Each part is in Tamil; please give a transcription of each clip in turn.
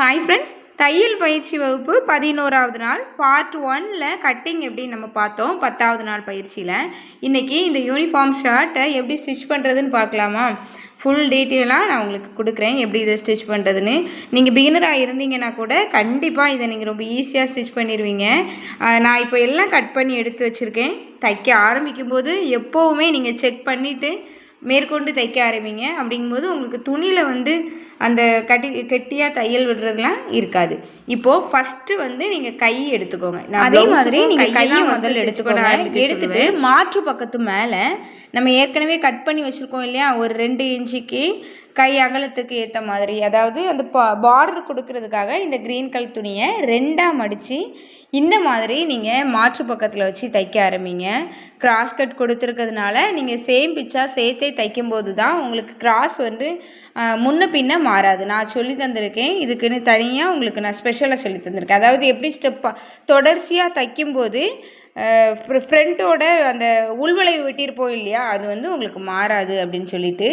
ஹாய் ஃப்ரெண்ட்ஸ், தையல் பயிற்சி வகுப்பு 11வது நாள் பார்ட் 1ல் கட்டிங் எப்படி நம்ம பார்த்தோம். 10வது நாள் பயிற்சியில் இன்றைக்கி இந்த யூனிஃபார்ம் ஷர்ட்டை எப்படி ஸ்டிச் பண்ணுறதுன்னு பார்க்கலாமா. ஃபுல் டீட்டெயிலாக நான் உங்களுக்கு கொடுக்குறேன் எப்படி இதை ஸ்டிச் பண்ணுறதுன்னு. நீங்கள் பிகினராக இருந்தீங்கன்னா கூட கண்டிப்பாக இதை நீங்கள் ரொம்ப ஈஸியாக ஸ்டிச் பண்ணிடுவீங்க. நான் இப்போ எல்லாம் கட் பண்ணி எடுத்து வச்சுருக்கேன். தைக்க ஆரம்பிக்கும் போது எப்போவுமே நீங்கள் செக் பண்ணிவிட்டு மேற்கொண்டு தைக்க ஆரம்பிங்க. அப்படிங்கும்போது உங்களுக்கு துணியில் அந்த கெட்டியாக தையல் விடுறதுலாம் இருக்காது. இப்போது ஃபஸ்ட்டு நீங்கள் கை எடுத்துக்கோங்க. அதே மாதிரி நீங்கள் கையை முதல்ல எடுத்துக்கோங்க. எடுத்துகிட்டு மாற்று பக்கத்து மேலே நம்ம ஏற்கனவே கட் பண்ணி வச்சுருக்கோம் இல்லையா, ஒரு 2 இன்ச்சுக்கு கை அகலத்துக்கு ஏற்ற மாதிரி, அதாவது அந்த பார்டர் கொடுக்கறதுக்காக இந்த க்ரீன் கலர் துணியை 2ஆக மடித்து இந்த மாதிரி நீங்கள் மாற்று பக்கத்தில் வச்சு தைக்க ஆரம்பிங்க. கிராஸ் கட் கொடுத்துருக்கிறதுனால நீங்கள் சேம் பிச்சாக சேர்த்தே தைக்கும்போது தான் உங்களுக்கு கிராஸ் முன்ன பின்ன மாறாது. நான் சொல்லி தந்திருக்கேன், இதுக்குன்னு தனியாக உங்களுக்கு நான் ஸ்பெஷலாக சொல்லி தந்திருக்கேன். அதாவது எப்படி ஸ்டெப்பாக தொடர்ச்சியாக தைக்கும்போது ஃப்ரண்ட்டோட அந்த உள்வளைவு வெட்டியிருப்போம் இல்லையா, அது உங்களுக்கு மாறாது அப்படின்னு சொல்லிட்டு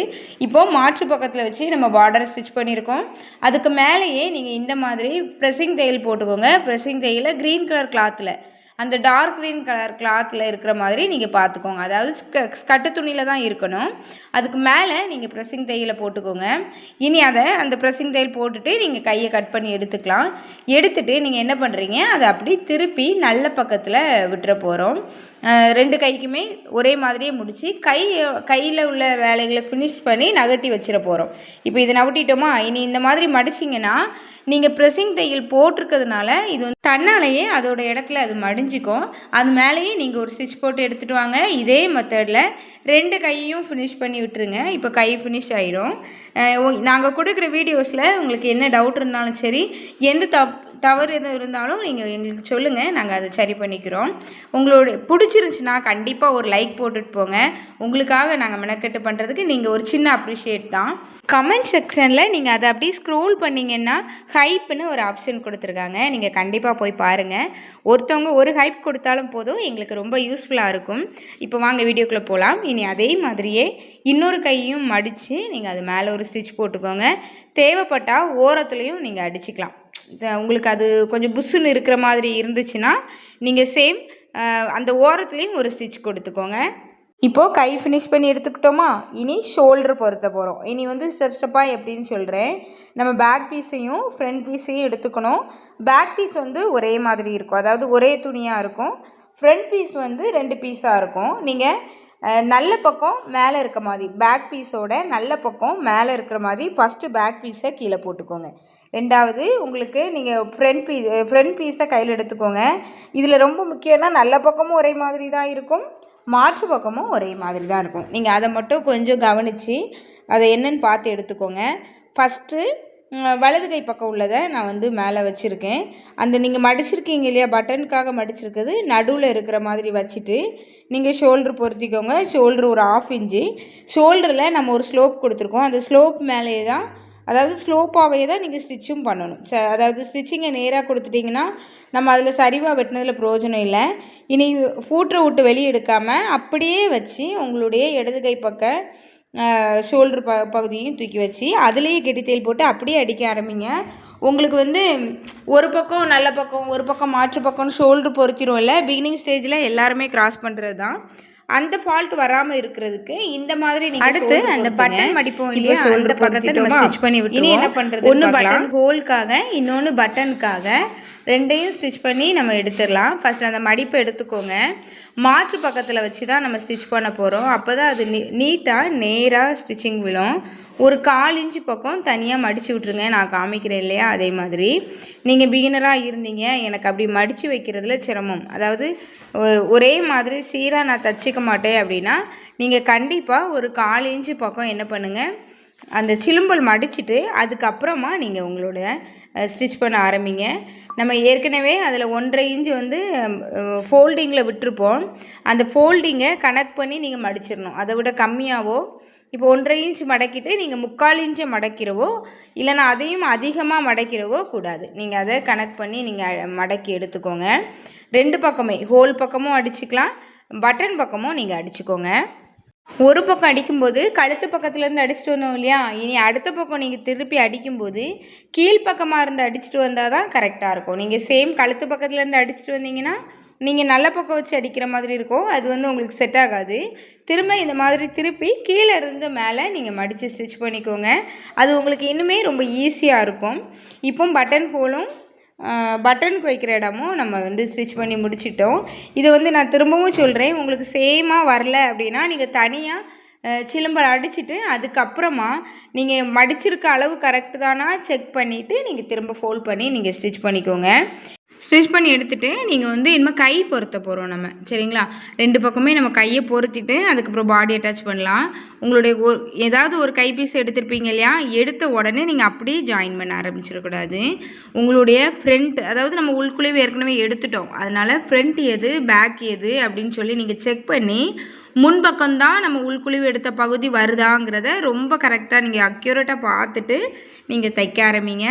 இப்போது மாற்று பக்கத்தில் வச்சு நம்ம பார்டரை ஸ்டிச் பண்ணியிருக்கோம். அதுக்கு மேலேயே நீங்கள் இந்த மாதிரி ப்ரெஸ்ஸிங் தையல் போட்டுக்கோங்க. ப்ரெஸ்ஸிங் தையலை க்ரீன் கலர் கிளாத்தில், அந்த டார்க் க்ரீன் கலர் கிளாத்தில் இருக்கிற மாதிரி நீங்கள் பார்த்துக்கோங்க. அதாவது கட்டு துணியில் தான் இருக்கணும். அதுக்கு மேலே நீங்கள் ப்ரெஸ்ஸிங் தையலை போட்டுக்கோங்க. இனி அந்த ப்ரெஸ்ஸிங் தையல் போட்டுட்டு நீங்கள் கையை கட் பண்ணி எடுத்துக்கலாம். எடுத்துகிட்டு நீங்கள் என்ன பண்ணுறீங்க, அதை அப்படி திருப்பி நல்ல பக்கத்தில் விட்டுற போகிறோம். 2 கைக்குமே ஒரே மாதிரியே முடித்து கையில் உள்ள வேலைகளை ஃபினிஷ் பண்ணி நகட்டி வச்சிட போகிறோம். இப்போ இதை நகட்டிட்டோமா, இனி இந்த மாதிரி மடிச்சிங்கன்னா நீங்கள் ப்ரெஸ்ஸிங் தையல் போட்டிருக்கிறதுனால இது தன்னாலேயே அதோட இடத்துல அது மடிஞ்சிக்கும். அது மேலேயே நீங்கள் ஒரு ஸ்டிச் போட்டு எடுத்துகிட்டு வாங்க. இதே மெத்தடில் 2 கையையும் ஃபினிஷ் பண்ணி விட்டுருங்க. இப்போ கை ஃபினிஷ் ஆகிடும். நாங்கள் கொடுக்குற வீடியோஸில் உங்களுக்கு என்ன டவுட் இருந்தாலும் சரி, எந்த தவறு எதுவும் இருந்தாலும் நீங்கள் எங்களுக்கு சொல்லுங்கள், நாங்கள் அதை சரி பண்ணிக்கிறோம். உங்களோட பிடிச்சிருந்துச்சின்னா கண்டிப்பாக ஒரு லைக் போட்டுட்டு போங்க. உங்களுக்காக நாங்கள் மெனக்கெட்டு பண்ணுறதுக்கு நீங்கள் ஒரு சின்ன அப்ரிஷியேட் தான். கமெண்ட் செக்ஷனில் நீங்கள் அதை அப்படியே ஸ்க்ரோல் பண்ணிங்கன்னா ஹைப்புன்னு ஒரு ஆப்ஷன் கொடுத்துருக்காங்க. நீங்கள் கண்டிப்பாக போய் பாருங்கள். ஒருத்தவங்க ஒரு ஹைப் கொடுத்தாலும் போதும், எங்களுக்கு ரொம்ப யூஸ்ஃபுல்லாக இருக்கும். இப்போ வாங்க வீடியோக்குள்ளே போகலாம். இனி அதே மாதிரியே இன்னொரு கையையும் மடித்து நீங்கள் அது மேலே ஒரு ஸ்டிச் போட்டுக்கோங்க. தேவைப்பட்டால் ஓரத்துலேயும் நீங்கள் அடிச்சுக்கலாம். உங்களுக்கு அது கொஞ்சம் புஷ்ஷுன்னு இருக்கிற மாதிரி இருந்துச்சுன்னா நீங்கள் சேம் அந்த ஓரத்துலேயும் ஒரு ஸ்டிச் கொடுத்துக்கோங்க. இப்போது கை ஃபினிஷ் பண்ணி எடுத்துக்கிட்டோமா, இனி ஷோல்டர் பொருத்த போகிறோம். இனி ஸ்டெப்பாக எப்படின்னு சொல்கிறேன். நம்ம பேக் பீஸையும் ஃப்ரண்ட் பீஸையும் எடுத்துக்கணும். பேக் பீஸ் ஒரே மாதிரி இருக்கும், அதாவது ஒரே துணியாக இருக்கும். ஃப்ரண்ட் பீஸ் 2 பீஸாக இருக்கும். நீங்கள் நல்ல பக்கம் மேலே இருக்க மாதிரி, பேக் பீஸோட நல்ல பக்கம் மேலே இருக்கிற மாதிரி ஃபஸ்ட்டு பேக் பீஸை கீழே போட்டுக்கோங்க. 2வது உங்களுக்கு நீங்கள் ஃப்ரண்ட் பீஸை கையில் எடுத்துக்கோங்க. இதில் ரொம்ப முக்கியம்னா நல்ல பக்கமும் ஒரே மாதிரி தான் இருக்கும், மாற்று பக்கமும் ஒரே மாதிரி தான் இருக்கும். நீங்கள் அதை மட்டும் கொஞ்சம் கவனித்து அதை என்னென்னு பார்த்து எடுத்துக்கோங்க. ஃபஸ்ட்டு வலது கை பக்கம் உள்ளதை நான் மேலே வச்சுருக்கேன். அந்த நீங்கள் மடிச்சிருக்கீங்க இல்லையா, பட்டனுக்காக மடிச்சிருக்குது நடுவில் இருக்கிற மாதிரி வச்சுட்டு நீங்கள் ஷோல்ட்ரு பொருத்திக்கோங்க. ஷோல்ட்ரு ஒரு 1/2 இன்ச்சு. ஷோல்டரில் நம்ம ஒரு ஸ்லோப் கொடுத்துருக்கோம். அந்த ஸ்லோப் மேலேயே தான், அதாவது ஸ்லோப்பாகவே தான் நீங்கள் ஸ்டிச்சும் பண்ணணும். அதாவது ஸ்டிச்சிங்கை நேராக கொடுத்துட்டிங்கன்னா நம்ம அதில் சரிவாக வெட்டினதில் பிரயோஜனம் இல்லை. இனி ஃபூட்டரை விட்டு வெளியே எடுக்காமல் அப்படியே வச்சு உங்களுடைய இடது கை பக்கம் ஷோல்ட்ரு பகுதியும் தூக்கி வச்சு அதுலேயே கெட்டி தையல் போட்டு அப்படியே அடிக்க ஆரம்பிங்க. உங்களுக்கு ஒரு பக்கம் நல்ல பக்கம், ஒரு பக்கம் மாற்று பக்கம்னு ஷோல்ட்ரு பொறுத்திரும் இல்லை. பிகினிங் ஸ்டேஜில் எல்லாருமே கிராஸ் பண்ணுறது தான். அந்த ஃபால்ட் வராமல் இருக்கிறதுக்கு இந்த மாதிரி நீங்கள் அடுத்து அந்த பட்டன் மடிப்போம் இல்லையா, ஷோல்டர் பக்கத்தை நம்ம ஸ்டிச் பண்ணி விட்டு இனி என்ன பண்ணுறது, ஒன்று பட்டன் ஹோல்க்காக, இன்னொன்று பட்டனுக்காக 2யும் ஸ்டிச் பண்ணி நம்ம எடுத்துடலாம். ஃபஸ்ட் அந்த மடிப்பை எடுத்துக்கோங்க. மாற்று பக்கத்தில் வச்சு தான் நம்ம ஸ்டிச் பண்ண போகிறோம். அப்போ தான் அது நீட்டாக நேராக ஸ்டிச்சிங் விழும். ஒரு 1/4 இன்ச்சு பக்கம் தனியாக மடித்து விட்ருங்க. நான் காமிக்கிறேன் இல்லையா, அதே மாதிரி நீங்கள் பிகினராக இருந்தீங்க, எனக்கு அப்படி மடித்து வைக்கிறதுல சிரமம், அதாவது ஒரே மாதிரி சீராக நான் தச்சிக்க மாட்டேன் அப்படின்னா நீங்கள் கண்டிப்பாக ஒரு 1/4 இன்ச்சு பக்கம் என்ன பண்ணுங்கள், அந்த சிலும்பல் மடிச்சுட்டு அதுக்கப்புறமா நீங்கள் உங்களோட ஸ்டிச் பண்ண ஆரம்பிங்க. நம்ம ஏற்கனவே அதில் 1/2 இன்ச்சு ஃபோல்டிங்கில் விட்டுருப்போம். அந்த ஃபோல்டிங்கை கனெக்ட் பண்ணி நீங்கள் மடிச்சிடணும். அதை விட கம்மியாகவோ, இப்போ 1/2 இன்ச்சு மடக்கிட்டு நீங்கள் 3/4 இன்ச்சை மடக்கிறவோ, இல்லைனா அதையும் அதிகமாக மடக்கிறவோ கூடாது. நீங்கள் அதை கனெக்ட் பண்ணி நீங்கள் மடக்கி எடுத்துக்கோங்க. 2 பக்கமே, ஹோல் பக்கமும் அடிச்சுக்கலாம், பட்டன் பக்கமும் நீங்கள் அடிச்சுக்கோங்க. ஒரு பக்கம் அடிக்கும்போது கழுத்து பக்கத்துலேருந்து அடிச்சுட்டு வந்தோம் இல்லையா, இனி அடுத்த பக்கம் நீங்கள் திருப்பி அடிக்கும்போது கீழ்ப்பக்கமாக இருந்து அடிச்சுட்டு வந்தால் தான் கரெக்டாக இருக்கும். நீங்கள் சேம் கழுத்து பக்கத்துலேருந்து அடிச்சுட்டு வந்தீங்கன்னா நீங்கள் நல்ல பக்கம் வச்சு அடிக்கிற மாதிரி இருக்கும், அது வந்து உங்களுக்கு செட் ஆகாது. திரும்ப இந்த மாதிரி திருப்பி கீழே இருந்து மேலே நீங்கள் மடித்து ஸ்டிச் பண்ணிக்கோங்க. அது உங்களுக்கு இன்னுமே ரொம்ப ஈஸியாக இருக்கும். இப்போ பட்டன் ஹோலும் பட்டனுக்கு வைக்கிற இடமும் நம்ம வந்து ஸ்டிச் பண்ணி முடிச்சிட்டோம். இதை வந்து நான் திரும்பவும் சொல்கிறேன், உங்களுக்கு சேமாக வரல அப்படின்னா நீங்கள் தனியாக சிலம்பல் அடிச்சுட்டு அதுக்கப்புறமா நீங்கள் மடிச்சிருக்க அளவு கரெக்டு தானா செக் பண்ணிவிட்டு நீங்கள் திரும்ப ஃபோல்ட் பண்ணி நீங்கள் ஸ்டிச் பண்ணிக்கோங்க. ஸ்டிச் பண்ணி எடுத்துகிட்டு நீங்கள் வந்து இனிமேல் கை பொருத்த போகிறோம் நம்ம, சரிங்களா? 2 பக்கமே நம்ம கையை பொருத்திட்டு அதுக்கப்புறம் பாடி அட்டாச் பண்ணலாம். உங்களுடைய ஏதாவது ஒரு கை பீஸ் எடுத்திருப்பீங்க இல்லையா, எடுத்த உடனே நீங்கள் அப்படியே ஜாயின் பண்ண ஆரம்பிச்சிடக்கூடாது. உங்களுடைய ஃப்ரண்ட், அதாவது நம்ம உள்குழிவு ஏற்கனவே எடுத்துட்டோம், அதனால் ஃப்ரண்ட் எது பேக் எது அப்படின்னு சொல்லி நீங்கள் செக் பண்ணி முன்பக்கம்தான் நம்ம உள்குழிவு எடுத்த பகுதி வருதாங்கிறத ரொம்ப கரெக்டாக நீங்கள் அக்யூரேட்டாக பார்த்துட்டு நீங்கள் தைக்க ஆரம்பிங்க.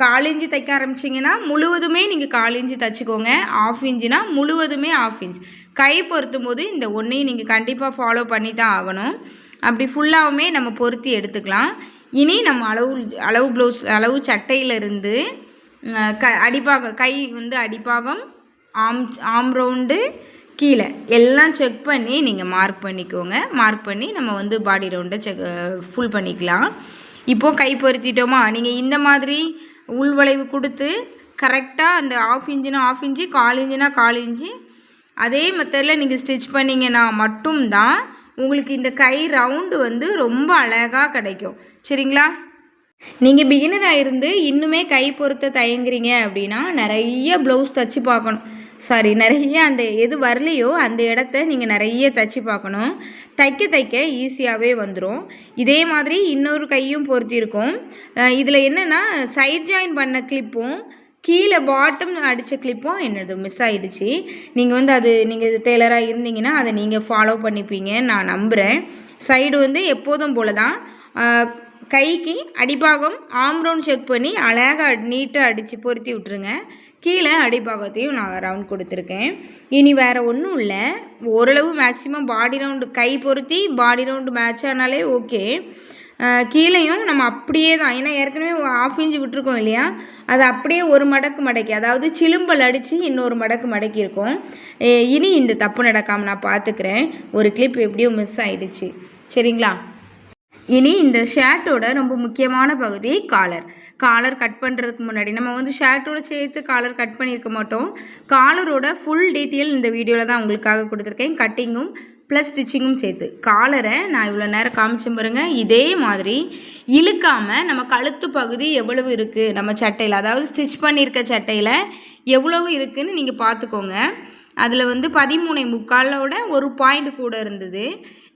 1/4 இன்ச்சு தைக்க ஆரம்பிச்சிங்கன்னா முழுவதுமே நீங்கள் 1/4 இன்ச்சு தைச்சிக்கோங்க. 1/2 இன்ச்சுனா முழுவதுமே 1/2 இன்ச். கை பொருத்தும் போது இந்த ஒன்றையும் நீங்கள் கண்டிப்பாக ஃபாலோ பண்ணி தான் ஆகணும். அப்படி ஃபுல்லாகவுமே நம்ம பொருத்தி எடுத்துக்கலாம். இனி நம்ம அளவு ப்ளவுஸ் அளவு சட்டையிலிருந்து அடிப்பாகம், கை வந்து அடிப்பாகம், ஆம் ரவுண்டு, கீழே எல்லாம் செக் பண்ணி நீங்கள் மார்க் பண்ணிக்கோங்க. மார்க் பண்ணி நம்ம வந்து பாடி ரவுண்டை ஃபுல் பண்ணிக்கலாம். இப்போது கை பொருத்திட்டோமா, நீங்கள் இந்த மாதிரி உள்வளைவு கொடுத்து கரெக்டாக அந்த 1/2 இன்ச்சுனா 1/2 இன்ச்சு, 1/4 இன்ச்சுனா 1/4 இன்ச்சு அதே மெத்தடில் நீங்கள் ஸ்டிச் பண்ணிங்கன்னா மட்டும்தான் உங்களுக்கு இந்த கை ரவுண்டு வந்து ரொம்ப அழகாக கிடைக்கும், சரிங்களா? நீங்கள் பிகினராக இருந்து இன்னுமே கை பொருத்த தயங்குறீங்க அப்படின்னா நிறைய ப்ளவுஸ் தைச்சி பார்க்கணும். நிறைய அந்த எது வரலையோ அந்த இடத்த நீங்கள் நிறைய தைச்சி பார்க்கணும். தைக்க ஈஸியாகவே வந்துடும். இதே மாதிரி இன்னொரு கையும் பொருத்தியிருக்கோம். இதில் என்னென்னா சைட் ஜாயின் பண்ண கிளிப்பும் கீழே பாட்டம் அடித்த கிளிப்பும் என்னது மிஸ் ஆகிடுச்சு. நீங்கள் வந்து அது நீங்கள் டெய்லராக இருந்தீங்கன்னா அதை நீங்கள் ஃபாலோ பண்ணிப்பீங்க நான் நம்புகிறேன். சைடு வந்து எப்போதும் போல தான் கைக்கு அடிப்பாகம் ஆம் ரவுண்ட் செக் பண்ணி அழகாக நீட்டாக அடித்து பொருத்தி விட்டுருங்க. கீழே அடிப்பாகத்தையும் நான் ரவுண்ட் கொடுத்துருக்கேன். இனி வேறு ஒன்றும் இல்லை, ஓரளவு மேக்ஸிமம் பாடி ரவுண்டு கை பொருத்தி பாடி ரவுண்டு மேட்ச் ஆனாலே ஓகே. கீழேயும் நம்ம அப்படியே தான், ஏன்னா ஏற்கனவே 1/2 இன்ச்சு விட்டுருக்கோம் இல்லையா, அது அப்படியே ஒரு மடக்கு மடக்கி, அதாவது சிலும்பல் அடித்து இன்னொரு மடக்கு மடக்கியிருக்கோம். இனி இந்த தப்பு நடக்காமல் நான் பார்த்துக்கிறேன். ஒரு கிளிப் எப்படியோ மிஸ் ஆகிடுச்சு, சரிங்களா? இனி இந்த ஷர்ட்டோட ரொம்ப முக்கியமான பகுதி காலர் கட் பண்ணுறதுக்கு முன்னாடி நம்ம வந்து ஷர்ட்டோட சேர்த்து காலர் கட் பண்ணியிருக்க மாட்டோம். காலரோட ஃபுல் டீட்டெயில் இந்த வீடியோவில் தான் உங்களுக்காக கொடுத்துருக்கேன், கட்டிங்கும் ப்ளஸ் ஸ்டிச்சிங்கும் சேர்த்து. காலரை நான் இவ்வளோ நேரம் காமிச்சேன் பாருங்கள், இதே மாதிரி இழுக்காமல் நம்ம கழுத்து பகுதி எவ்வளவு இருக்குது நம்ம சட்டையில், அதாவது ஸ்டிச் பண்ணியிருக்க சட்டையில் எவ்வளவு இருக்குதுன்னு நீங்கள் பார்த்துக்கோங்க. அதில் வந்து 13.25 ஒரு பாயிண்ட் கூட இருந்தது,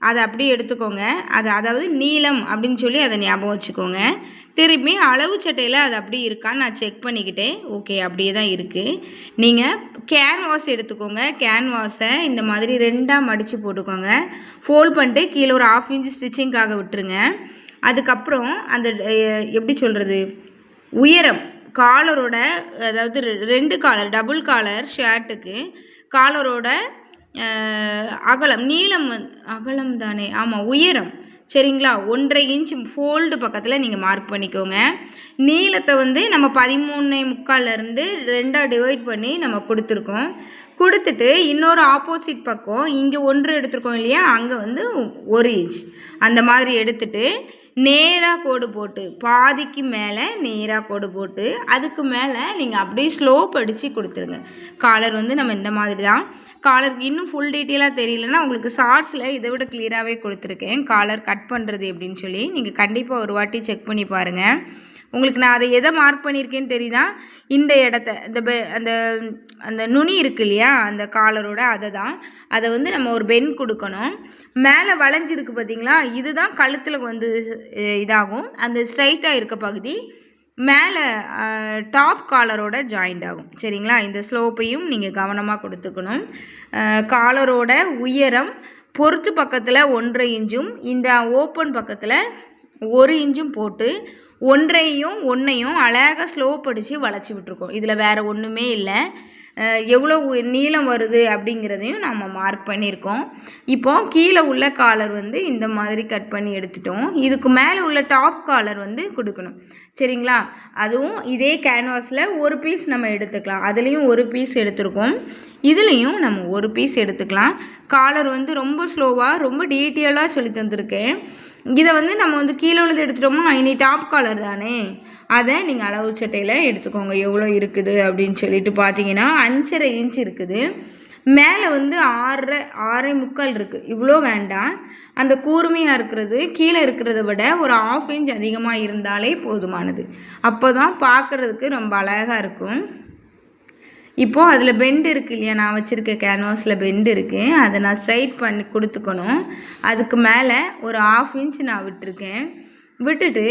அதை அப்படியே எடுத்துக்கோங்க. அதாவது நீளம் அப்படின்னு சொல்லி அதை ஞாபகம் வச்சுக்கோங்க. திரும்பி அளவு சட்டையில் அது அப்படியே இருக்கான்னு நான் செக் பண்ணிக்கிட்டேன். ஓகே, அப்படியே தான் இருக்குது. நீங்கள் கேன்வாஸ் எடுத்துக்கோங்க. கேன்வாஸை இந்த மாதிரி 2ஆக மடித்து போட்டுக்கோங்க. ஃபோல்ட் பண்ணிட்டு கீழே ஒரு 1/2 இன்ச்சு ஸ்டிச்சிங்காக விட்டுருங்க. அதுக்கப்புறம் அந்த எப்படி சொல்கிறது, உயரம் காலரோட, அதாவது 2 காலர் டபுள் காலர் ஷர்ட்டுக்கு காலரோட அகலம், நீளம் அகலம் தானே, ஆமாம் உயரம், சரிங்களா? 1.5 இன்ச் ஃபோல்டு பக்கத்தில் நீங்கள் மார்க் பண்ணிக்கோங்க. நீளத்தை வந்து நம்ம 13.25 2ஆக டிவைட் பண்ணி நம்ம கொடுத்துருக்கோம். கொடுத்துட்டு இன்னொரு ஆப்போசிட் பக்கம் இங்கே 1 எடுத்துருக்கோம் இல்லையா, அங்கே வந்து 1 இன்ச் அந்த மாதிரி எடுத்துட்டு நேராக கோடு போட்டு பாதிக்கு மேலே நேராக கோடு போட்டு அதுக்கு மேலே நீங்கள் அப்படியே ஸ்லோப் அடித்து கொடுத்துருங்க. காலர் வந்து நம்ம இந்த மாதிரி தான். காலருக்கு இன்னும் ஃபுல் டீட்டெயிலாக தெரியலன்னா உங்களுக்கு ஷார்ட்ஸில் இதை விட கிளியராகவே கொடுத்துருக்கேன், காலர் கட் பண்ணுறது எப்படின்னு சொல்லி. நீங்கள் கண்டிப்பாக ஒரு வாட்டி செக் பண்ணி பாருங்கள். உங்களுக்கு நான் அதை எதை மார்க் பண்ணியிருக்கேன்னு தெரியுதா, இந்த இடத்த அந்த அந்த நுனி இருக்கு இல்லையா அந்த காலரோட, அதை வந்து நம்ம ஒரு பென் கொடுக்கணும். மேலே வளைஞ்சிருக்கு பார்த்தீங்களா, இதுதான் கழுத்தில் வந்து இதாகும். அந்த ஸ்ட்ரைட்டாக இருக்க பகுதி மேலே டாப் காலரோட ஜாயிண்ட் ஆகும், சரிங்களா? இந்த ஸ்லோப்பையும் நீங்கள் கவனமாக கொடுத்துக்கணும். காலரோட உயரம் பொறுத்து பக்கத்தில் 1.5 இன்ச்சும் இந்த ஓப்பன் பக்கத்தில் 1 இன்ச்சும் போட்டு 1.5 1 அழகாக ஸ்லோப் அடித்து வளைச்சி விட்டுருக்கோம். இதில் வேறு ஒன்றுமே இல்லை. எவ்வளோ நீளம் வருது அப்படிங்கிறதையும் நம்ம மார்க் பண்ணியிருக்கோம். இப்போ கீழே உள்ள காலர் வந்து இந்த மாதிரி கட் பண்ணி எடுத்துட்டோம். இதுக்கு மேலே உள்ள டாப் காலர் வந்து கொடுக்கணும். சரிங்களா? அதுவும் இதே கேன்வாஸில் ஒரு பீஸ் நம்ம எடுத்துக்கலாம். அதுலேயும் ஒரு பீஸ் எடுத்துருக்கோம், இதுலேயும் நம்ம ஒரு பீஸ் எடுத்துக்கலாம். காலர் வந்து ரொம்ப ஸ்லோவாக ரொம்ப டீட்டெயிலாக சொல்லி தந்திருக்கேன். இதை வந்து நம்ம வந்து கீழே உள்ளது எடுத்துட்டோம்னா இனி டாப் காலர் தானே, அதை நீங்கள் அளவு சட்டையில் எடுத்துக்கோங்க. எவ்வளோ இருக்குது அப்படின்னு சொல்லிட்டு பார்த்தீங்கன்னா 5.5 இன்ச் இருக்குது. மேலே வந்து 6.25 இருக்குது. இவ்வளோ வேண்டாம், அந்த கூர்மையாக இருக்கிறது கீழே இருக்கிறத விட ஒரு 1/2 இன்ச் அதிகமாக இருந்தாலே போதுமானது. அப்போ தான் பார்க்குறதுக்கு ரொம்ப அழகாக இருக்கும். இப்போது அதில் பெண்டு இருக்குது இல்லையா, நான் வச்சுருக்க கேன்வாஸில் பெண்டு இருக்குது, அதை நான் ஸ்ட்ரைட் பண்ணி கொடுத்துக்கணும். அதுக்கு மேலே ஒரு 1/2 இன்ச் நான் விட்டுருக்கேன். விட்டுட்டு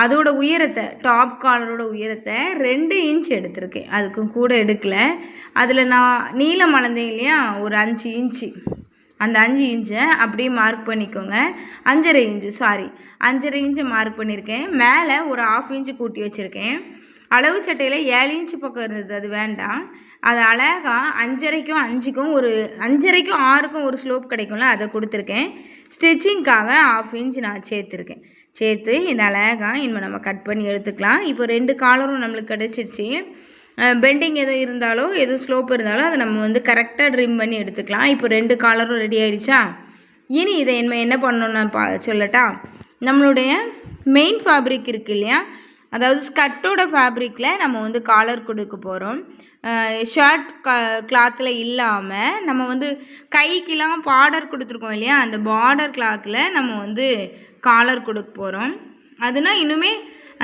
அதோட உயரத்தை, டாப் காலரோட உயரத்தை 2 இன்ச் எடுத்திருக்கேன். அதுக்கும் கூட எடுக்கலை. அதில் நான் நீளம் அளந்தேன் இல்லையா, ஒரு 5 இன்ச்சு, அந்த 5 இன்ச்சை அப்படியே மார்க் பண்ணிக்கோங்க. 5.5 இன்ச்சு மார்க் பண்ணியிருக்கேன். மேலே ஒரு 1/2 இன்ச்சு கூட்டி வச்சுருக்கேன். அளவு சட்டையில் 7 இன்ச்சு பக்கம் இருந்தது, அது வேண்டாம். அது அழகாக 5.5க்கும் 5க்கும் ஒரு 5.5க்கும் 6க்கும் ஒரு ஸ்லோப் கிடைக்கும்ல, அதை கொடுத்துருக்கேன். ஸ்டிச்சிங்க்காக 1/2 இன்ச் நான் சேர்த்து இந்த அழகாக இனிமேல் நம்ம கட் பண்ணி எடுத்துக்கலாம். இப்போ 2 காலரும் நம்மளுக்கு கிடச்சிருச்சு. பெண்டிங் எதுவும் இருந்தாலோ எதுவும் ஸ்லோப் இருந்தாலோ அதை நம்ம வந்து கரெக்டாக ட்ரிம் பண்ணி எடுத்துக்கலாம். இப்போ 2 காலரும் ரெடி ஆகிடுச்சா? இனி இதை என்ன பண்ணணும்னு நான் சொல்லட்டா? நம்மளுடைய மெயின் ஃபேப்ரிக் இருக்குது இல்லையா, அதாவது ஸ்கர்ட்டோட ஃபேப்ரிக்கில் நம்ம வந்து காலர் கொடுக்க போகிறோம். ஷர்ட் கிளாத்தில் இல்லாமல் நம்ம வந்து கைக்கெலாம் பார்டர் கொடுத்துருக்கோம் இல்லையா, அந்த பார்டர் கிளாத்தில் நம்ம வந்து காலர் கொடுக்க போகிறோம். அதுனால் இன்னுமே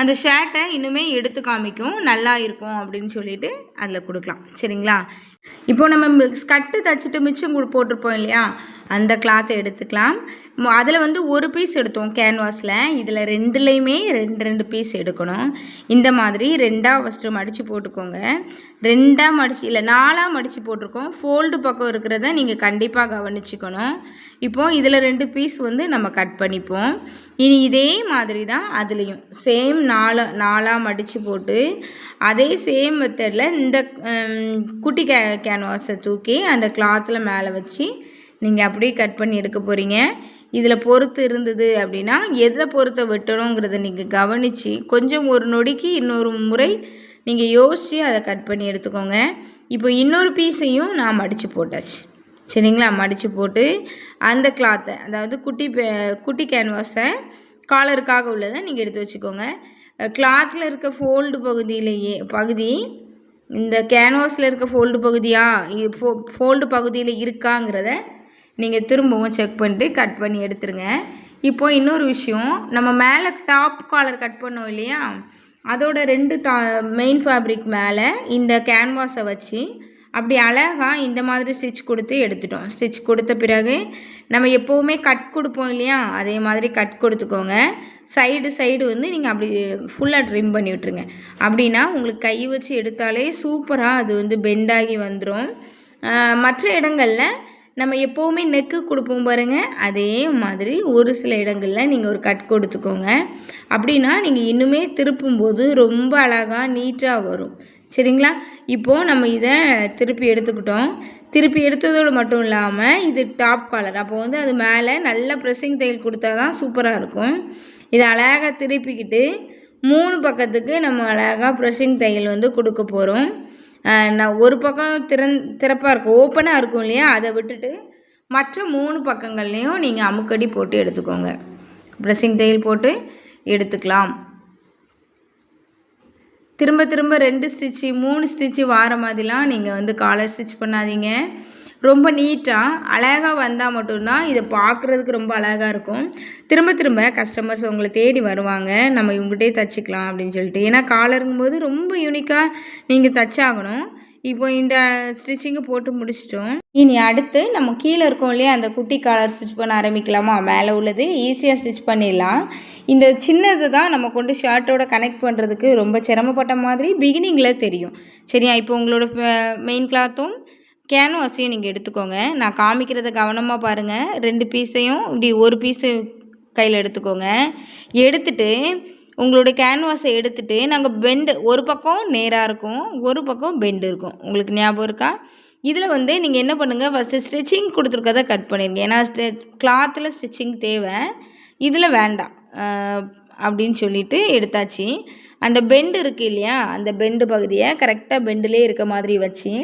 அந்த ஷர்ட்டை இன்னுமே எடுத்து காமிக்கும், நல்லா இருக்கும் அப்படின்னு சொல்லிட்டு அதில் கொடுக்கலாம். சரிங்களா? இப்போ நம்ம ஸ்கர்ட்டு தைச்சிட்டு மிச்சம் போட்டிருப்போம் இல்லையா, அந்த கிளாத்தை எடுத்துக்கலாம். அதில் வந்து ஒரு பீஸ் எடுத்தோம் கேன்வாஸில், இதில் 2லேயுமே 2 பீஸ் எடுக்கணும். இந்த மாதிரி 2ஆக ஃபஸ்ட்டு மடித்து போட்டுக்கோங்க. 2ஆக மடித்து இல்லை 4ஆக மடித்து போட்டிருக்கோம். ஃபோல்டு பக்கம் இருக்கிறத நீங்கள் கண்டிப்பாக கவனிச்சுக்கணும். இப்போது இதில் 2 பீஸ் வந்து நம்ம கட் பண்ணிப்போம். இனி இதே மாதிரி தான் அதுலேயும் சேம் 4ஆக மடித்து போட்டு அதே சேம் மெத்தடில் இந்த குட்டி கேன்வாஸை தூக்கி அந்த கிளாத்தில் மேலே வச்சு நீங்கள் அப்படியே கட் பண்ணி எடுக்க போகிறீங்க. இதில் பொறுத்து இருந்தது அப்படின்னா எதை பொறுத்த வெட்டணுங்கிறத நீங்கள் கவனித்து கொஞ்சம் ஒரு நொடிக்கு இன்னொரு முறை நீங்கள் யோசித்து அதை கட் பண்ணி எடுத்துக்கோங்க. இப்போ இன்னொரு பீஸையும் நான் மடித்து போட்டாச்சு. சரிங்களா? மடித்து போட்டு அந்த கிளாத்தை, அதாவது குட்டி கேன்வாஸை காலருக்காக உள்ளதை நீங்கள் எடுத்து வச்சுக்கோங்க. கிளாத்தில் இருக்க பகுதி இந்த கேன்வாஸில் இருக்க ஃபோல்டு பகுதியில் இருக்காங்கிறத நீங்கள் திரும்பவும் செக் பண்ணிட்டு கட் பண்ணி எடுத்துருங்க. இப்போது இன்னொரு விஷயம், நம்ம மேலே டாப் காலர் கட் பண்ணோம் இல்லையா, அதோட 2 மெயின் ஃபேப்ரிக் மேலே இந்த கேன்வாஸை வச்சு அப்படி அழகாக இந்த மாதிரி ஸ்டிச் கொடுத்து எடுத்துட்டோம். ஸ்டிச் கொடுத்த பிறகு நம்ம எப்போவுமே கட் கொடுப்போம் இல்லையா, அதே மாதிரி கட் கொடுத்துக்கோங்க. சைடு வந்து நீங்கள் அப்படி ஃபுல்லாக ட்ரிம் பண்ணி விட்டுருங்க. அப்படின்னா உங்களுக்கு கை வச்சு எடுத்தாலே சூப்பராக அது வந்து பெண்டாகி வந்துடும். மற்ற இடங்களில் நம்ம எப்போவுமே நெக்கு கொடுப்போம் பாருங்கள், அதே மாதிரி ஒரு சில இடங்களில் நீங்கள் ஒரு கட் கொடுத்துக்கோங்க. அப்படின்னா நீங்கள் இன்னுமே திருப்பும்போது ரொம்ப அழகாக நீட்டாக வரும். சரிங்களா? இப்போது நம்ம இதை திருப்பி எடுத்துக்கிட்டோம். திருப்பி எடுத்ததோடு மட்டும் இல்லாமல் இது டாப் காலர், அப்போ வந்து அது மேலே நல்ல ப்ரெஸ்ஸிங் தையல் கொடுத்தா தான் சூப்பராக இருக்கும். இதை அழகாக திருப்பிக்கிட்டு 3 பக்கத்துக்கு நம்ம அழகாக ப்ரெஸ்ஸிங் தையல் வந்து கொடுக்க போகிறோம். நான் ஒரு பக்கம் திறப்பாக இருக்கும், ஓப்பனாக இருக்கும் இல்லையா, அதை விட்டுட்டு மற்ற 3 பக்கங்கள்லேயும் நீங்கள் அமுக்கடி போட்டு எடுத்துக்கோங்க. ப்ரெஸ்ஸிங் தையல் போட்டு எடுத்துக்கலாம். திரும்ப 2 ஸ்டிச்சு 3 ஸ்டிச்சு வார மாதிரிலாம் நீங்கள் வந்து காலர் ஸ்டிச் பண்ணாதீங்க. ரொம்ப நீட்டாக அழகாக வந்தால் மட்டும்தான் இதை பார்க்குறதுக்கு ரொம்ப அழகாக இருக்கும். திரும்ப கஸ்டமர்ஸ் உங்களை தேடி வருவாங்க, நம்ம இவங்ககிட்டே தைச்சிக்கலாம் அப்படின்னு சொல்லிட்டு. ஏன்னா காலருங்கும்போது ரொம்ப யூனிக்காக நீங்கள் தைச்சாகணும். இப்போ இந்த ஸ்டிச்சிங்கை போட்டு முடிச்சிட்டோம். இனி அடுத்து நம்ம கீழே இருக்கோம் இல்லையா, அந்த குட்டி காலர் ஸ்டிச் பண்ண ஆரம்பிக்கலாமா? மேலே உள்ளது ஈஸியாக ஸ்டிச் பண்ணிடலாம். இந்த சின்னது தான் நம்ம கொண்டு ஷர்ட்டோட கனெக்ட் பண்ணுறதுக்கு ரொம்ப சிரமப்பட்ட மாதிரி பிகினிங்கில் தெரியும். சரியா? இப்போ உங்களோட மெயின் கிளாத்தும் கேன்வாஸையும் நீங்கள் எடுத்துக்கோங்க. நான் காமிக்கிறத கவனமாக பாருங்கள். 2 பீஸையும் இப்படி ஒரு பீஸு கையில் எடுத்துக்கோங்க. எடுத்துட்டு உங்களுடைய கேன்வாஸை எடுத்துகிட்டு நாங்கள் பெண்டு ஒரு பக்கம் நேராக இருக்கும், ஒரு பக்கம் பெண்டு இருக்கும். உங்களுக்கு ஞாபகம் இருக்கா? இதில் வந்து நீங்கள் என்ன பண்ணுங்கள், ஃபஸ்ட்டு ஸ்டிச்சிங் கொடுத்துருக்கதை கட் பண்ணிடுங்க. ஏன்னா கிளாத்தில் ஸ்டிச்சிங் தேவை, இதில் வேண்டாம் அப்படின்னு சொல்லிட்டு எடுத்தாச்சு. அந்த பெண்டு இருக்குது இல்லையா, அந்த பெண்டு பகுதியை கரெக்டாக பெண்டுலேயே இருக்க மாதிரி வச்சு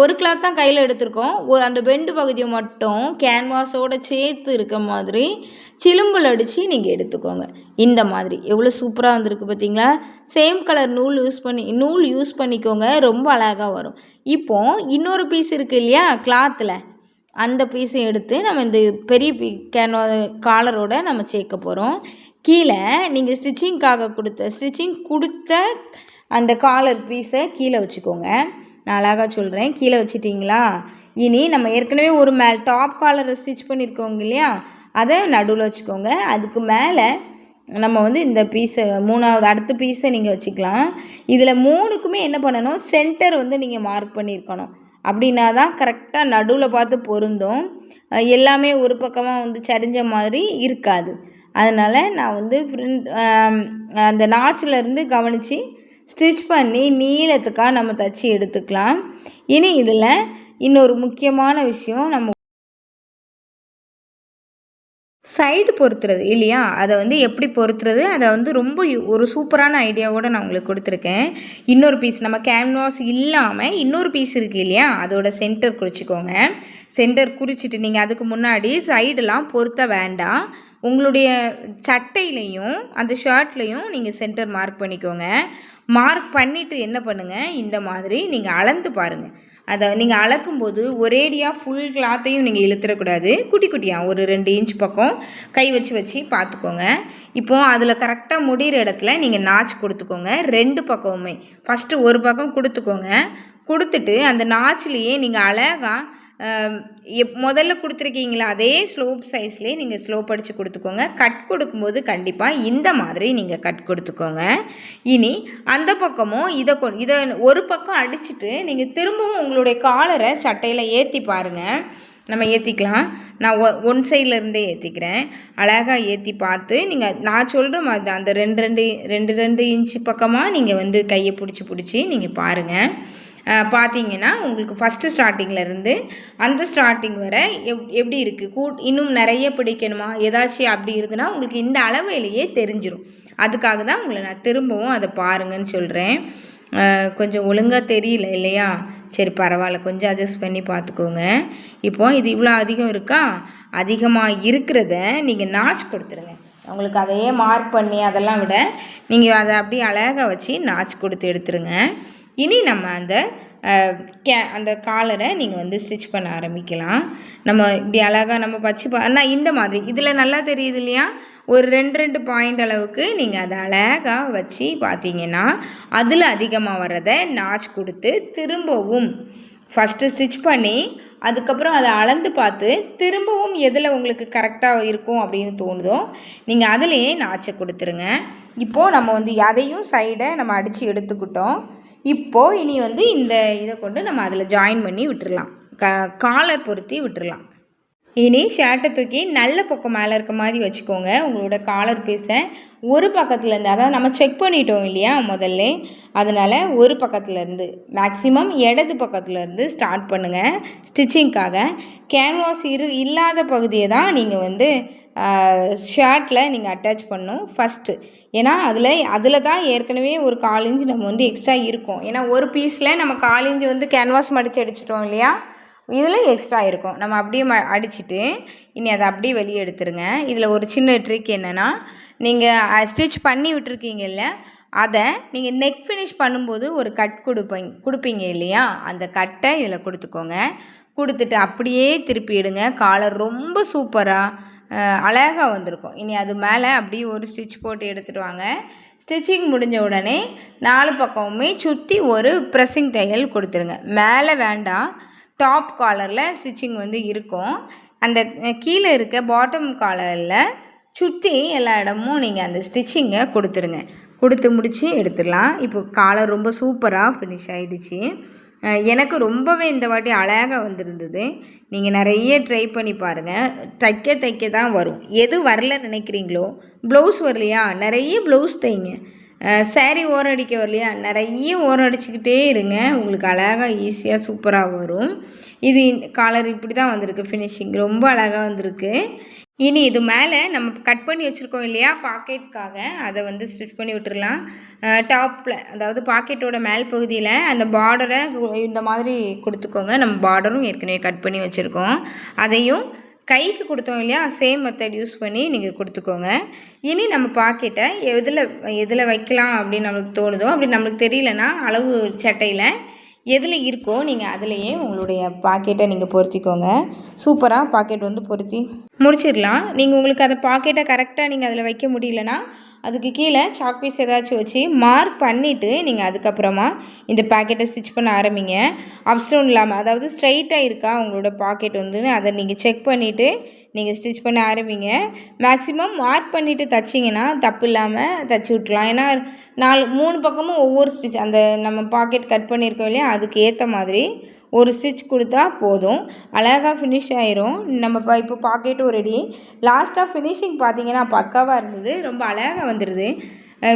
ஒரு கிளாத் தான் கையில் எடுத்திருக்கோம். அந்த பெண்டு பகுதியை மட்டும் கேன்வாஸோடு சேர்த்து இருக்க மாதிரி சிலும்பில் அடித்து நீங்கள் எடுத்துக்கோங்க. இந்த மாதிரி எவ்வளோ சூப்பராக வந்திருக்கு பார்த்தீங்களா? சேம் கலர் நூல் யூஸ் பண்ணிக்கோங்க, ரொம்ப அழகாக வரும். இப்போது இன்னொரு பீஸ் இருக்குது இல்லையா கிளாத்தில், அந்த பீஸை எடுத்து நம்ம இந்த பெரிய காலரோட நம்ம சேர்க்க போகிறோம். கீழே நீங்கள் ஸ்டிச்சிங் கொடுத்த அந்த காலர் பீஸை கீழே வச்சுக்கோங்க. நான் அழகாக சொல்கிறேன், கீழே வச்சிட்டிங்களா? இனி நம்ம ஏற்கனவே ஒரு டாப் காலரை ஸ்டிச் பண்ணியிருக்கோங்க இல்லையா, அதை நடுவில் வச்சுக்கோங்க. அதுக்கு மேலே நம்ம வந்து இந்த பீஸை அடுத்த பீஸை நீங்கள் வச்சுக்கலாம். இதில் 3க்குமே என்ன பண்ணணும், சென்டர் வந்து நீங்கள் மார்க் பண்ணியிருக்கணும். அப்படின்னா தான் கரெக்டாக நடுவில் பார்த்து பொருந்தும். எல்லாமே ஒரு பக்கமாக வந்து சரிஞ்ச மாதிரி இருக்காது. அதனால் நான் வந்து அந்த நாச்சிலேருந்து கவனித்து ஸ்டிச் பண்ணி நீளத்துக்காக நம்ம தச்சு எடுத்துக்கலாம். இனி இதில் இன்னொரு முக்கியமான விஷயம், நம்ம சைடு பொறுத்துறது இல்லையா, அதை வந்து எப்படி பொறுத்துறது, அதை வந்து ரொம்ப ஒரு சூப்பரான ஐடியாவோடு நான் உங்களுக்கு கொடுத்துருக்கேன். இன்னொரு பீஸ் நம்ம கேன்வாஸ் இல்லாமல் இன்னொரு பீஸ் இருக்குது இல்லையா, அதோட சென்டர் குறிச்சிக்கோங்க. சென்டர் குறிச்சிட்டு நீங்கள் அதுக்கு முன்னாடி சைடெலாம் பொருத்த வேண்டாம். உங்களுடைய சட்டையிலையும் அந்த ஷர்ட்லேயும் நீங்கள் சென்டர் மார்க் பண்ணிக்கோங்க. மார்க் பண்ணிவிட்டு என்ன பண்ணுங்கள், இந்த மாதிரி நீங்கள் அளந்து பாருங்கள். அதை நீங்கள் அளக்கும்போது ஒரேடியாக ஃபுல் கிளாத்தையும் நீங்கள் இழுத்துடக்கூடாது, குட்டி குட்டியாக ஒரு 2 இன்ச் பக்கம் கை வச்சு பார்த்துக்கோங்க. இப்போது அதில் கரெக்டாக முடிகிற இடத்துல நீங்கள் நாச் கொடுத்துக்கோங்க. 2 பக்கமுமே ஃபஸ்ட்டு ஒரு பக்கம் கொடுத்துக்கோங்க. கொடுத்துட்டு அந்த நாச்சிலேயே நீங்கள் அழகாக முதல்ல கொடுத்துருக்கீங்களா அதே ஸ்லோப் சைஸ்லேயே நீங்கள் ஸ்லோப் அடித்து கொடுத்துக்கோங்க. கட் கொடுக்கும்போது கண்டிப்பாக இந்த மாதிரி நீங்கள் கட் கொடுத்துக்கோங்க. இனி அந்த பக்கமும் இதை ஒரு பக்கம் அடிச்சுட்டு நீங்கள் திரும்பவும் உங்களுடைய காலரை சட்டையில் ஏற்றி பாருங்கள். நம்ம ஏற்றிக்கலாம். நான் ஒன் சைட்லேருந்தே ஏற்றிக்கிறேன். அழகாக ஏற்றி பார்த்து நீங்கள் நான் சொல்கிற மாதிரி அந்த 2 இன்ச்சு பக்கமாக நீங்கள் வந்து கையை பிடிச்சி நீங்கள் பாருங்கள். பார்த்தீங்கன்னா உங்களுக்கு ஃபஸ்ட்டு ஸ்டார்டிங்கிலேருந்து அந்த ஸ்டார்டிங் வரை எப்படி இருக்குது, இன்னும் நிறைய பிடிக்கணுமா ஏதாச்சும் அப்படி இருந்துன்னா உங்களுக்கு இந்த அளவிலேயே தெரிஞ்சிடும். அதுக்காக தான் உங்களை நான் திரும்பவும் அதை பாருங்கன்னு சொல்கிறேன். கொஞ்சம் ஒழுங்காக தெரியல இல்லையா? சரி பரவாயில்ல, கொஞ்சம் அட்ஜஸ்ட் பண்ணி பார்த்துக்கோங்க. இப்போ இது இவ்வளோ அதிகம் இருக்கா, அதிகமாக இருக்கிறத நீங்கள் நாச் கொடுத்துருங்க. உங்களுக்கு அதையே மார்க் பண்ணி அதெல்லாம் விட நீங்கள் அதை அப்படியே அழகாக வச்சு நாச் கொடுத்து எடுத்துருங்க. இனி நம்ம அந்த காலரை நீங்கள் வந்து ஸ்டிச் பண்ண ஆரம்பிக்கலாம். நம்ம இப்படி அழகாக நம்ம ஆனால் இந்த மாதிரி இதில் நல்லா தெரியுது இல்லையா, ஒரு 2 பாயிண்ட் அளவுக்கு நீங்கள் அதை அழகாக வச்சு பார்த்தீங்கன்னா அதில் அதிகமாக வர்றதை நாச் கொடுத்து திரும்பவும் ஃபஸ்ட்டு ஸ்டிச் பண்ணி அதுக்கப்புறம் அதை அளந்து பார்த்து திரும்பவும் எதில் உங்களுக்கு கரெக்டாக இருக்கும் அப்படின்னு தோணுதோ நீங்கள் அதிலையே நாச்சை கொடுத்துருங்க. இப்போது நம்ம வந்து அதையும் சைடை நம்ம அடித்து எடுத்துக்கிட்டோம். இப்போது இனி வந்து இதை கொண்டு நம்ம அதில் ஜாயின் பண்ணி விட்டுடலாம், காலர் பொருத்தி விட்டுடலாம். இனி ஷர்ட்டை தூக்கி நல்ல பக்கம் மேலே இருக்க மாதிரி வச்சுக்கோங்க. உங்களோட காலர் பீஸை ஒரு பக்கத்துலேருந்து, அதாவது நம்ம செக் பண்ணிட்டோம் இல்லையா முதல்ல, அதனால் ஒரு பக்கத்துலேருந்து மேக்ஸிமம் இடது பக்கத்துலேருந்து ஸ்டார்ட் பண்ணுங்கள் ஸ்டிச்சிங்க்காக. கேன்வாஸ் இல்லாத பகுதியை தான் நீங்கள் வந்து ஷர்ட்டில் நீங்கள் அட்டாச் பண்ணணும் ஃபஸ்ட்டு. ஏன்னா அதில் தான் ஏற்கனவே ஒரு 1/4 இன்ச் நம்ம வந்து எக்ஸ்ட்ரா இருக்கும். ஏன்னா ஒரு பீஸில் நம்ம 1/4 இன்ச் வந்து கேன்வாஸ் மடித்து அடிச்சிட்டோம் இல்லையா, இதில் எக்ஸ்ட்ரா இருக்கும். நம்ம அப்படியே அடிச்சுட்டு இனி அதை அப்படியே வெளியே எடுத்துருங்க. இதில் ஒரு சின்ன ட்ரிக் என்னென்னா, நீங்கள் ஸ்டிச் பண்ணி விட்டுருக்கீங்கல்ல, அதை நீங்கள் நெக் ஃபினிஷ் பண்ணும்போது ஒரு கட் கொடுப்பீங்க இல்லையா, அந்த கட்டை இதில் கொடுத்துக்கோங்க. கொடுத்துட்டு அப்படியே திருப்பிடுங்க. காலர் ரொம்ப சூப்பராக அழகாக வந்திருக்கும். இனி அது மேலே அப்படியே ஒரு ஸ்டிச் போட்டு எடுத்துகிட்டு வாங்க. ஸ்டிச்சிங் முடிஞ்ச உடனே 4 பக்கமுமே சுற்றி ஒரு ப்ரெஸ்ஸிங் தையல் கொடுத்துருங்க. மேலே வேண்டாம், டாப் காலரில் ஸ்டிச்சிங் வந்து இருக்கும். அந்த கீழே இருக்க பாட்டம் காலரில் சுற்றி எல்லா இடமும் நீங்கள் அந்த ஸ்டிச்சிங்கை கொடுத்துருங்க. கொடுத்து முடித்து எடுத்துடலாம். இப்போ காலர் ரொம்ப சூப்பராக ஃபினிஷ் ஆகிடுச்சு. எனக்கு ரொம்பவே இந்த வாட்டி அழகாக வந்திருந்தது. நீங்கள் நிறைய ட்ரை பண்ணி பாருங்கள். தைக்க தான் வரும். எது வரலன்னு நினைக்கிறீங்களோ, ப்ளவுஸ் வரலையா நிறைய ப்ளவுஸ் தைங்க. சாரீ ஓரம் அடிக்க வரலையா நிறைய ஓரம் அடிச்சுக்கிட்டே இருங்க. உங்களுக்கு அழகாக ஈஸியாக சூப்பராக வரும். இது காலர் இப்படி தான் வந்திருக்கு. ஃபினிஷிங் ரொம்ப அழகாக வந்திருக்கு. இனி இது மேலே நம்ம கட் பண்ணி வச்சுருக்கோம் இல்லையா பாக்கெட்டுக்காக, அதை வந்து ஸ்டிச் பண்ணி விட்டுடலாம். டாப்பில் அதாவது பாக்கெட்டோட மேல் பகுதியில் அந்த பார்டரை இந்த மாதிரி கொடுத்துக்கோங்க. நம்ம பார்டரும் ஏற்கனவே கட் பண்ணி வச்சுருக்கோம். அதையும் கைக்கு கொடுத்தோம் இல்லையா, சேம் மெத்தட் யூஸ் பண்ணி நீங்கள் கொடுத்துக்கோங்க. இனி நம்ம பாக்கெட்டை எதில் வைக்கலாம் அப்படின்னு நம்மளுக்கு தோணுதோ, அப்படி நம்மளுக்கு தெரியலனா அளவு சட்டையில் எதில் இருக்கோ நீங்கள் அதிலையே உங்களுடைய பாக்கெட்டை நீங்கள் பொருத்திக்கோங்க. சூப்பராக பாக்கெட் வந்து பொருத்தி முடிச்சிடலாம். நீங்கள் உங்களுக்கு அந்த பாக்கெட்டை கரெக்டாக நீங்கள் அதில் வைக்க முடியலனா அதுக்கு கீழே சாக் பீஸ் ஏதாச்சும் வச்சு மார்க் பண்ணிவிட்டு நீங்கள் அதுக்கப்புறமா இந்த பாக்கெட்டை ஸ்டிச் பண்ண ஆரம்பிங்க. அப்ஸ்டோன் இல்லாமல், அதாவது ஸ்ட்ரைட்டாக இருக்கா உங்களோட பாக்கெட் வந்து அதை நீங்கள் செக் பண்ணிவிட்டு நீங்கள் ஸ்டிச் பண்ண ஆரம்பிங்க. மேக்ஸிமம் மார்க் பண்ணிவிட்டு தைச்சிங்கன்னா தப்பு இல்லாமல் தைச்சி விட்ருலாம். ஏன்னா 3 பக்கமும் ஒவ்வொரு ஸ்டிச் அந்த நம்ம பாக்கெட் கட் பண்ணியிருக்கோம் இல்லையா, அதுக்கு ஏற்ற மாதிரி ஒரு ஸ்டிச் கொடுத்தா போதும், அழகாக ஃபினிஷ் ஆயிரும். நம்ம இப்போ பாக்கெட்டும் ரெடி. லாஸ்ட்டாக ஃபினிஷிங் பார்த்தீங்கன்னா பக்காவாக இருந்தது. ரொம்ப அழகாக வந்துடுது.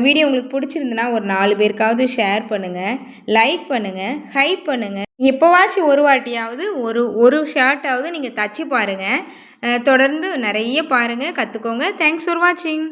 வீடியோ உங்களுக்கு பிடிச்சிருந்துன்னா ஒரு 4 பேருக்காவது ஷேர் பண்ணுங்கள், லைக் பண்ணுங்கள், ஹைப் பண்ணுங்கள். எப்போவாச்சும் ஒரு வாட்டியாவது ஒரு ஷர்ட்டாவது நீங்கள் தச்சு பாருங்கள். தொடர்ந்து நிறைய பாருங்கள், கற்றுக்கோங்க. தேங்க்ஸ் ஃபார் வாட்சிங்.